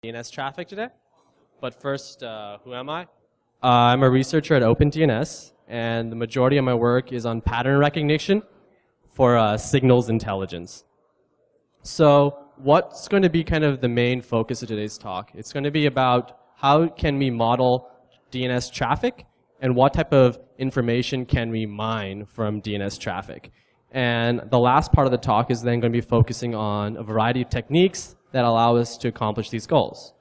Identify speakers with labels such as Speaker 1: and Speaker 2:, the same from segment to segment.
Speaker 1: DNS traffic today. But first, who am I? I'm a researcher at OpenDNS, and the majority of my work is on pattern recognition for signals intelligence. So what's going to be kind of the main focus of today's talk? It's going to be about how can we model DNS traffic and what type of information can we mine from DNS traffic. And the last part of the talk is then going to be focusing on a variety of techniques that allow us to accomplish these goals.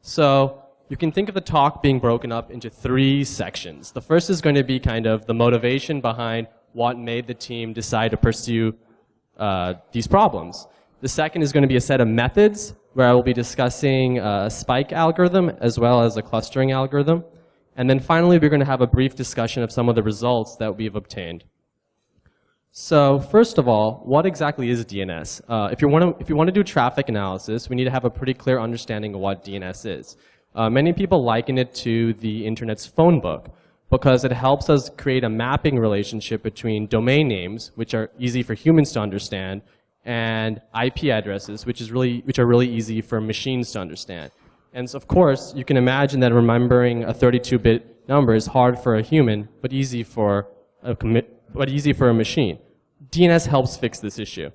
Speaker 1: So you can think of the talk being broken up into 3 sections. The first is going to be kind of the motivation behind what made the team decide to pursue these problems. The second is going to be a set of methods where I will be discussing a spike algorithm as well as a clustering algorithm. And then finally, we're going to have a brief discussion of some of the results that we've obtained. So first of all, what exactly is DNS? If you want to do traffic analysis, we need to have a pretty clear understanding of what DNS is. Many people liken it to the internet's phone book because it helps us create a mapping relationship between domain names, which are easy for humans to understand, and IP addresses, which are really easy for machines to understand. And so of course, you can imagine that remembering a 32-bit number is hard for a human, but easy for a machine. DNS helps fix this issue.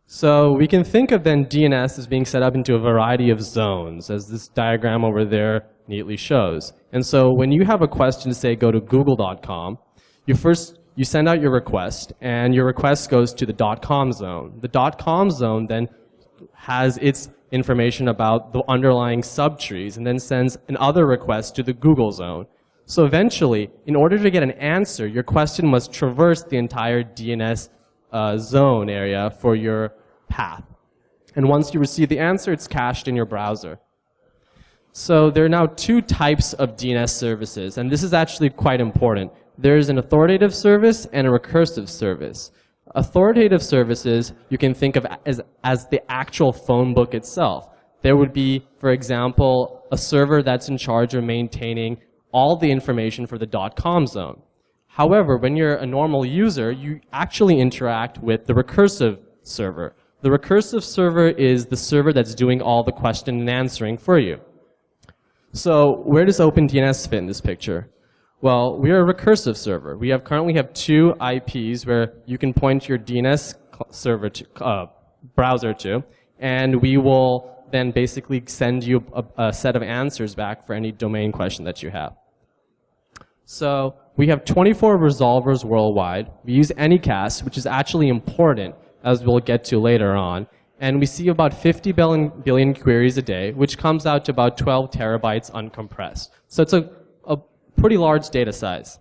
Speaker 1: So we can think of then DNS as being set up into a variety of zones, as this diagram over there neatly shows. And so when you have a question, say go to google.com, you send out your request, and your request goes to the .com zone. The .com zone then has its information about the underlying subtrees and then sends another request to the Google zone. So eventually, in order to get an answer, your question must traverse the entire DNS zone area for your path. And once you receive the answer, it's cached in your browser. So there are now 2 types of DNS services, and this is actually quite important. There's an authoritative service and a recursive service. Authoritative services you can think of as the actual phone book itself. There would be, for example, a server that's in charge of maintaining all the information for the .com zone. However, when you're a normal user, you actually interact with the recursive server. The recursive server is the server that's doing all the question and answering for you. So where does OpenDNS fit in this picture? Well, we are a recursive server. We currently have 2 IPs where you can point your DNS server browser to, and we will then basically send you a set of answers back for any domain question that you have. So we have 24 resolvers worldwide. We use Anycast, which is actually important, as we'll get to later on. And we see about 50 billion queries a day, which comes out to about 12 terabytes uncompressed. So it's a pretty large data size.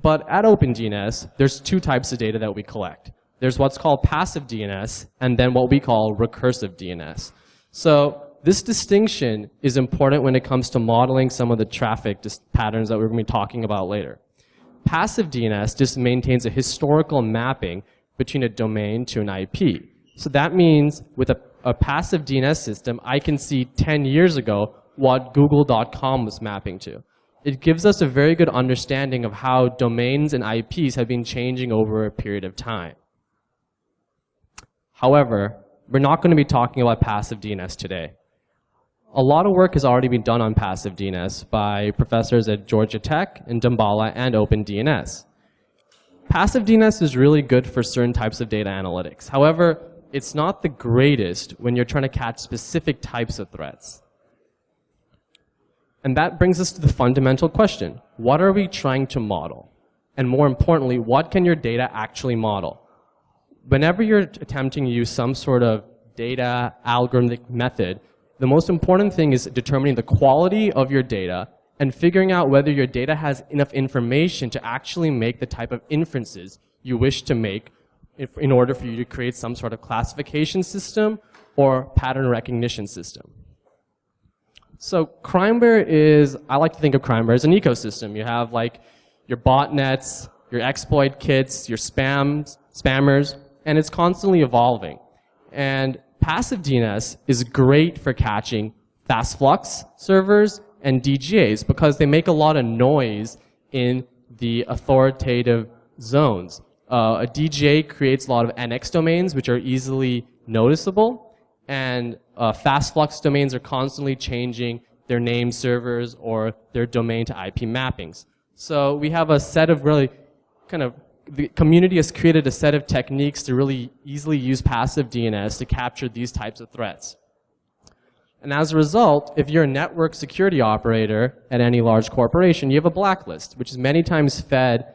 Speaker 1: But at OpenDNS, there's 2 types of data that we collect. There's what's called passive DNS, and then what we call recursive DNS. So this distinction is important when it comes to modeling some of the traffic patterns that we're going to be talking about later. Passive DNS just maintains a historical mapping between a domain to an IP. So that means with a passive DNS system, I can see 10 years ago what google.com was mapping to. It gives us a very good understanding of how domains and IPs have been changing over a period of time. However, we're not going to be talking about passive DNS today. A lot of work has already been done on passive DNS by professors at Georgia Tech and Damballa and OpenDNS. Passive DNS is really good for certain types of data analytics. However, it's not the greatest when you're trying to catch specific types of threats. And that brings us to the fundamental question. What are we trying to model? And more importantly, what can your data actually model? Whenever you're attempting to use some sort of data algorithmic method, the most important thing is determining the quality of your data and figuring out whether your data has enough information to actually make the type of inferences you wish to make in order for you to create some sort of classification system or pattern recognition system. So CrimeBear is, I like to think of CrimeBear as an ecosystem. You have like your botnets, your exploit kits, your spammers, and it's constantly evolving. And passive DNS is great for catching fast flux servers and DGAs because they make a lot of noise in the authoritative zones. A DGA creates a lot of NX domains which are easily noticeable, and fast flux domains are constantly changing their name servers or their domain to IP mappings. So we have a set of really the community has created a set of techniques to really easily use passive DNS to capture these types of threats. And as a result, if you're a network security operator at any large corporation, you have a blacklist, which is many times fed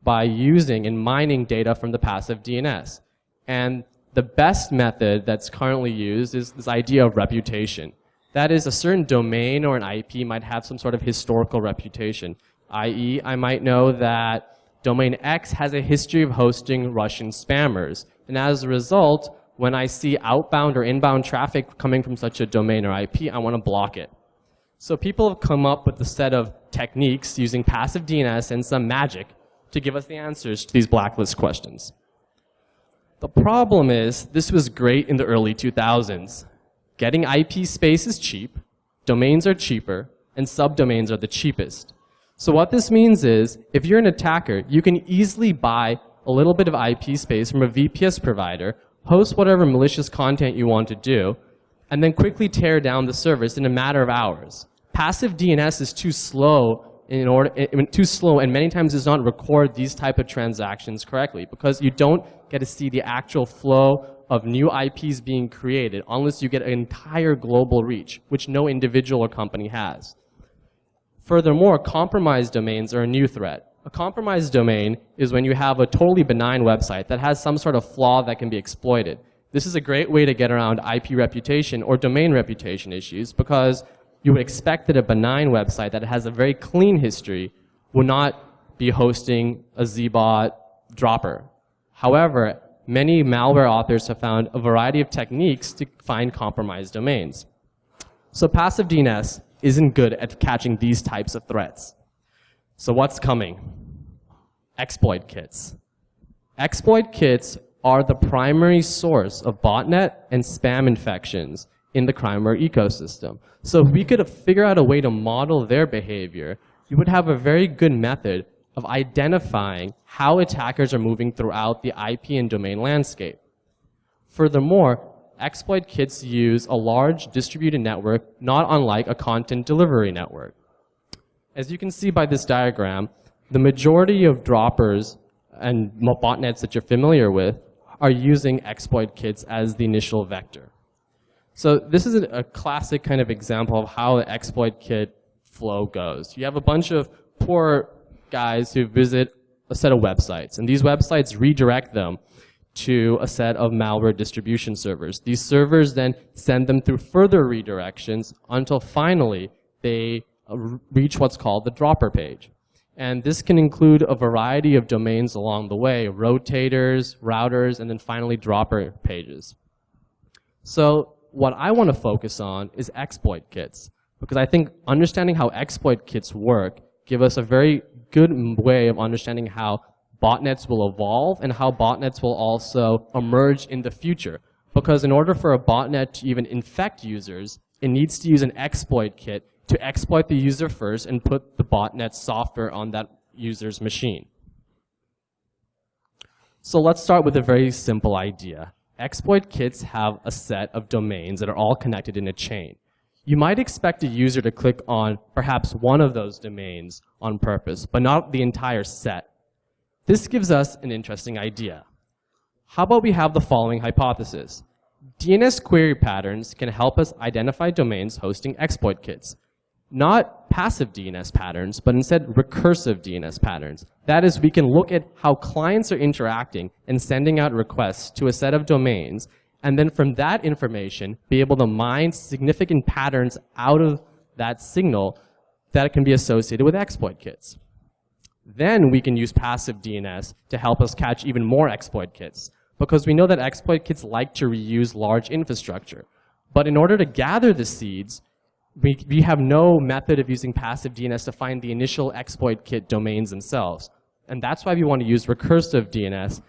Speaker 1: by using and mining data from the passive DNS. And the best method that's currently used is this idea of reputation. That is, a certain domain or an IP might have some sort of historical reputation, i.e., I might know that domain X has a history of hosting Russian spammers. And as a result, when I see outbound or inbound traffic coming from such a domain or IP, I want to block it. So people have come up with a set of techniques using passive DNS and some magic to give us the answers to these blacklist questions. The problem is, this was great in the early 2000s. Getting IP space is cheap, domains are cheaper, and subdomains are the cheapest. So what this means is, if you're an attacker, you can easily buy a little bit of IP space from a VPS provider, host whatever malicious content you want to do, and then quickly tear down the service in a matter of hours. Passive DNS is too slow and many times does not record these type of transactions correctly because you don't get to see the actual flow of new IPs being created unless you get an entire global reach, which no individual or company has. Furthermore, compromised domains are a new threat. A compromised domain is when you have a totally benign website that has some sort of flaw that can be exploited. This is a great way to get around IP reputation or domain reputation issues because you would expect that a benign website that has a very clean history will not be hosting a ZBot dropper. However, many malware authors have found a variety of techniques to find compromised domains. So passive DNS isn't good at catching these types of threats. So what's coming? Exploit kits. Exploit kits are the primary source of botnet and spam infections in the crimeware ecosystem. So if we could figure out a way to model their behavior, you would have a very good method of identifying how attackers are moving throughout the IP and domain landscape. Furthermore, exploit kits use a large distributed network, not unlike a content delivery network. As you can see by this diagram, the majority of droppers and botnets that you're familiar with are using exploit kits as the initial vector. So this is a classic kind of example of how an exploit kit flow goes. You have a bunch of poor guys who visit a set of websites, and these websites redirect them to a set of malware distribution servers. These servers then send them through further redirections until finally they reach what's called the dropper page. And this can include a variety of domains along the way, rotators, routers, and then finally dropper pages. So what I want to focus on is exploit kits, because I think understanding how exploit kits work give us a very good way of understanding how botnets will evolve and how botnets will also emerge in the future. Because in order for a botnet to even infect users, it needs to use an exploit kit to exploit the user first and put the botnet software on that user's machine. So let's start with a very simple idea. Exploit kits have a set of domains that are all connected in a chain. You might expect a user to click on perhaps one of those domains on purpose, but not the entire set. This gives us an interesting idea. How about we have the following hypothesis? DNS query patterns can help us identify domains hosting exploit kits. Not passive DNS patterns, but instead recursive DNS patterns. That is, we can look at how clients are interacting and sending out requests to a set of domains, and then from that information, be able to mine significant patterns out of that signal that can be associated with exploit kits. Then we can use passive DNS to help us catch even more exploit kits, because we know that exploit kits like to reuse large infrastructure. But in order to gather the seeds, we have no method of using passive DNS to find the initial exploit kit domains themselves. And that's why we want to use recursive DNS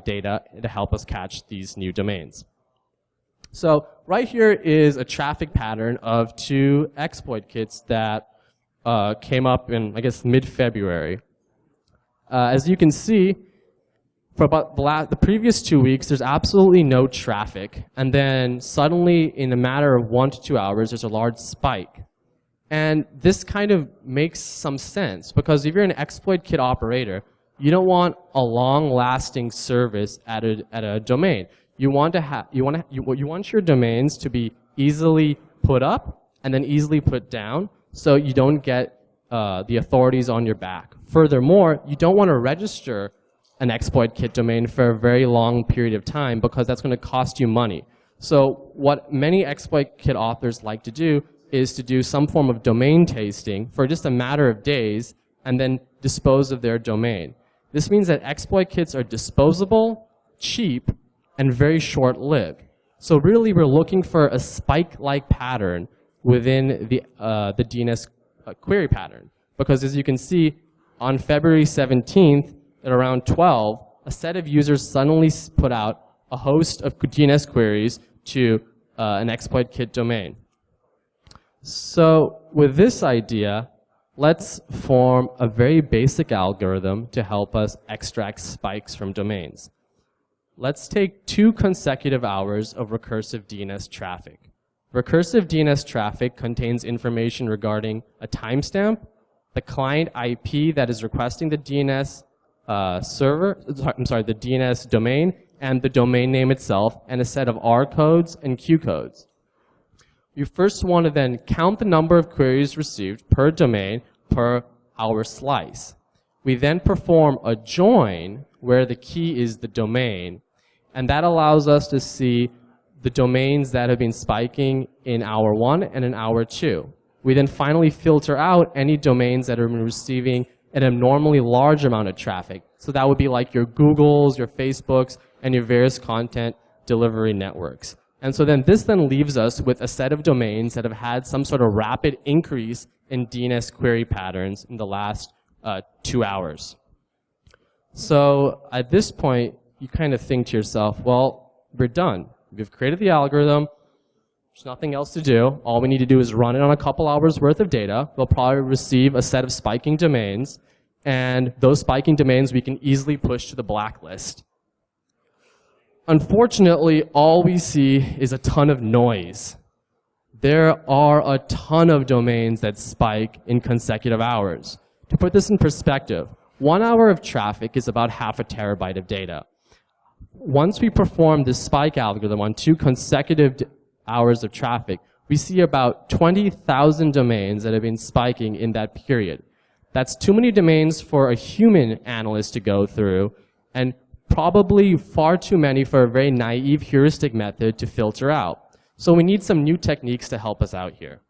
Speaker 1: data to help us catch these new domains. So right here is a traffic pattern of 2 exploit kits that came up in, I guess, mid-February. As you can see, for about the previous 2 weeks, there's absolutely no traffic. And then suddenly, in a matter of 1 to 2 hours, there's a large spike. And this kind of makes some sense, because if you're an exploit kit operator, you don't want a long-lasting service at a domain. You want your domains to be easily put up and then easily put down, so you don't get the authorities on your back. Furthermore, you don't want to register an exploit kit domain for a very long period of time, because that's going to cost you money. So what many exploit kit authors like to do is to do some form of domain tasting for just a matter of days and then dispose of their domain. This means that exploit kits are disposable, cheap, and very short-lived. So really, we're looking for a spike-like pattern within the DNS query pattern. Because as you can see, on February 17th, at around 12, a set of users suddenly put out a host of DNS queries to an exploit kit domain. So with this idea, let's form a very basic algorithm to help us extract spikes from domains. Let's take 2 consecutive hours of recursive DNS traffic. Recursive DNS traffic contains information regarding a timestamp, the client IP that is requesting the DNS the DNS domain, and the domain name itself, and a set of R codes and Q codes. You first want to then count the number of queries received per domain per hour slice. We then perform a join where the key is the domain, and that allows us to see the domains that have been spiking in hour 1 and in hour 2. We then finally filter out any domains that are receiving an abnormally large amount of traffic. So that would be like your Googles, your Facebooks, and your various content delivery networks. And so then this then leaves us with a set of domains that have had some sort of rapid increase in DNS query patterns in the last 2 hours. So at this point, you kind of think to yourself, well, we're done. We've created the algorithm. There's nothing else to do. All we need to do is run it on a couple hours worth of data. We'll probably receive a set of spiking domains, and those spiking domains we can easily push to the blacklist. Unfortunately, all we see is a ton of noise. There are a ton of domains that spike in consecutive hours. To put this in perspective, 1 hour of traffic is about half a terabyte of data. Once we perform this spike algorithm on 2 consecutive hours of traffic, we see about 20,000 domains that have been spiking in that period. That's too many domains for a human analyst to go through, and probably far too many for a very naive heuristic method to filter out. So we need some new techniques to help us out here.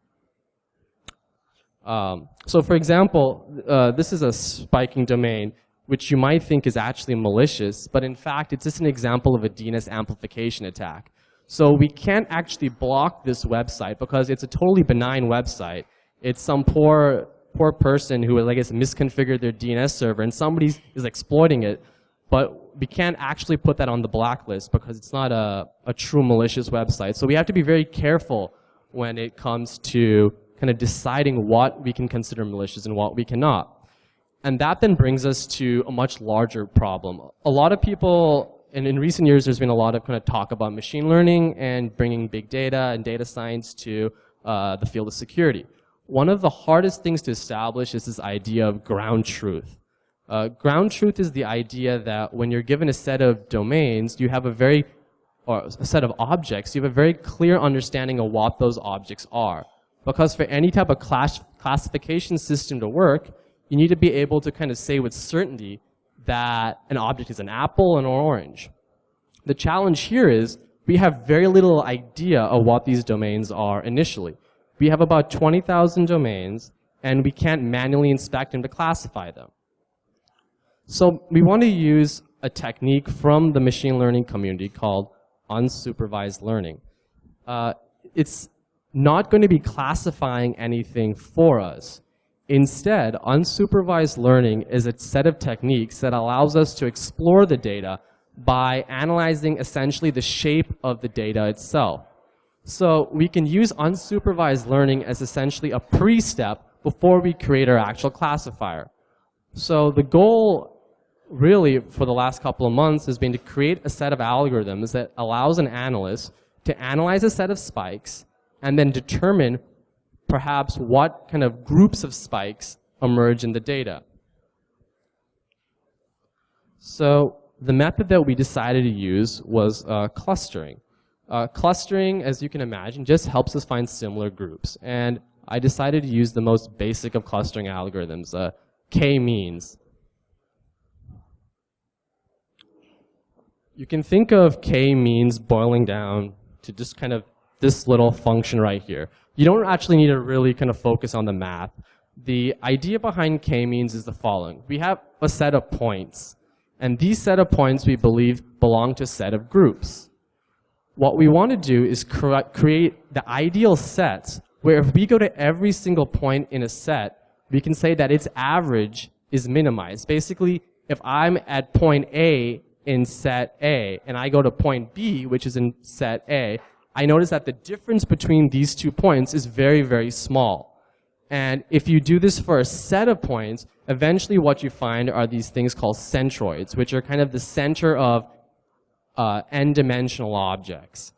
Speaker 1: So for example, this is a spiking domain, which you might think is actually malicious, but in fact, it's just an example of a DNS amplification attack. So we can't actually block this website because it's a totally benign website. It's some poor person who, I guess, misconfigured their DNS server, and somebody is exploiting it. But we can't actually put that on the blacklist because it's not a true malicious website. So we have to be very careful when it comes to kind of deciding what we can consider malicious and what we cannot. And that then brings us to a much larger problem. A lot of people, and in recent years, there's been a lot of kind of talk about machine learning and bringing big data and data science to the field of security. One of the hardest things to establish is this idea of ground truth. Ground truth is the idea that when you're given a set of domains, you have or a set of objects, you have a very clear understanding of what those objects are. Because for any type of classification system to work, you need to be able to kind of say with certainty that an object is an apple and an orange. The challenge here is we have very little idea of what these domains are initially. We have about 20,000 domains, and we can't manually inspect them to classify them. So we want to use a technique from the machine learning community called unsupervised learning. It's not going to be classifying anything for us. Instead, unsupervised learning is a set of techniques that allows us to explore the data by analyzing essentially the shape of the data itself. So we can use unsupervised learning as essentially a pre-step before we create our actual classifier. So the goal really, for the last couple of months, has been to create a set of algorithms that allows an analyst to analyze a set of spikes and then determine perhaps what kind of groups of spikes emerge in the data. So the method that we decided to use was clustering. Clustering, as you can imagine, just helps us find similar groups. And I decided to use the most basic of clustering algorithms, k-means. You can think of k-means boiling down to just kind of this little function right here. You don't actually need to really kind of focus on the math. The idea behind k-means is the following. We have a set of points, and these set of points we believe belong to a set of groups. What we want to do is create the ideal sets where if we go to every single point in a set, we can say that its average is minimized. Basically, if I'm at point A in set A, and I go to point B, which is in set A, I notice that the difference between these 2 points is very, very small. And if you do this for a set of points, eventually what you find are these things called centroids, which are kind of the center of n-dimensional objects.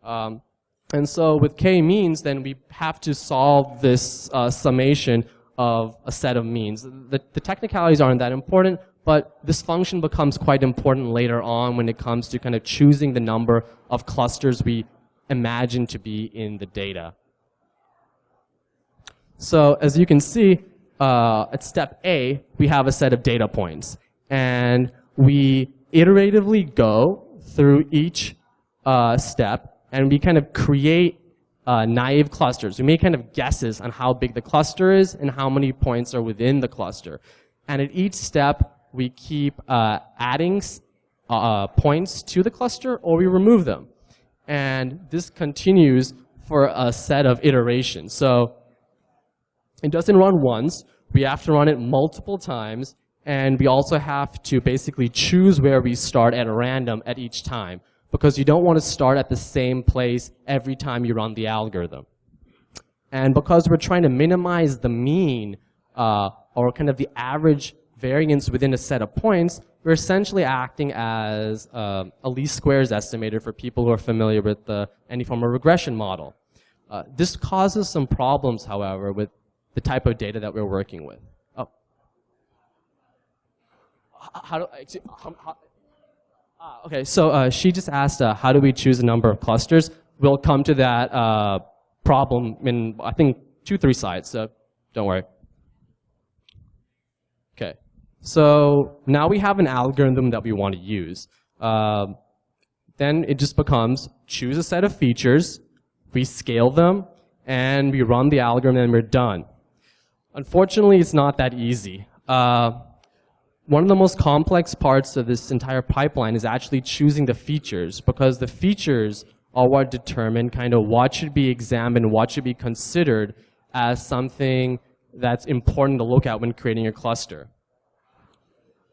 Speaker 1: And so with k-means, then we have to solve this summation of a set of means. The technicalities aren't that important, but this function becomes quite important later on when it comes to kind of choosing the number of clusters we imagine to be in the data. So as you can see, at step A, we have a set of data points. And we iteratively go through each step, and we kind of create naive clusters. We make kind of guesses on how big the cluster is and how many points are within the cluster. And at each step, we keep adding points to the cluster, or we remove them. And this continues for a set of iterations. So it doesn't run once. We have to run it multiple times. And we also have to basically choose where we start at random at each time, because you don't want to start at the same place every time you run the algorithm. And because we're trying to minimize the mean, or kind of the average variance within a set of points, we're essentially acting as a least squares estimator for people who are familiar with any form of regression model. This causes some problems, however, with the type of data that we're working with. Oh. Okay, so she just asked, how do we choose a number of clusters? We'll come to that problem in, I think, 2-3 slides, so don't worry. Okay, so now we have an algorithm that we want to use. Then it just becomes choose a set of features, we scale them, and we run the algorithm, and we're done. Unfortunately, it's not that easy. One of the most complex parts of this entire pipeline is actually choosing the features, because the features are what determine kind of what should be examined, what should be considered as something that's important to look at when creating a cluster.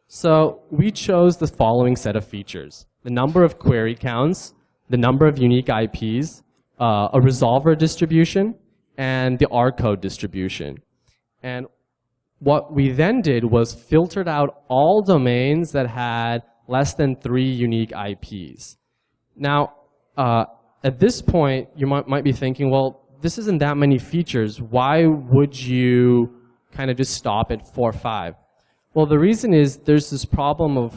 Speaker 1: So we chose the following set of features: the number of query counts, the number of unique IPs, a resolver distribution, and the R code distribution. And what we then did was filtered out all domains that had less than 3 unique IPs. Now, at this point, you might be thinking, well, this isn't that many features. Why would you kind of just stop at 4 or 5? Well, the reason is there's this problem of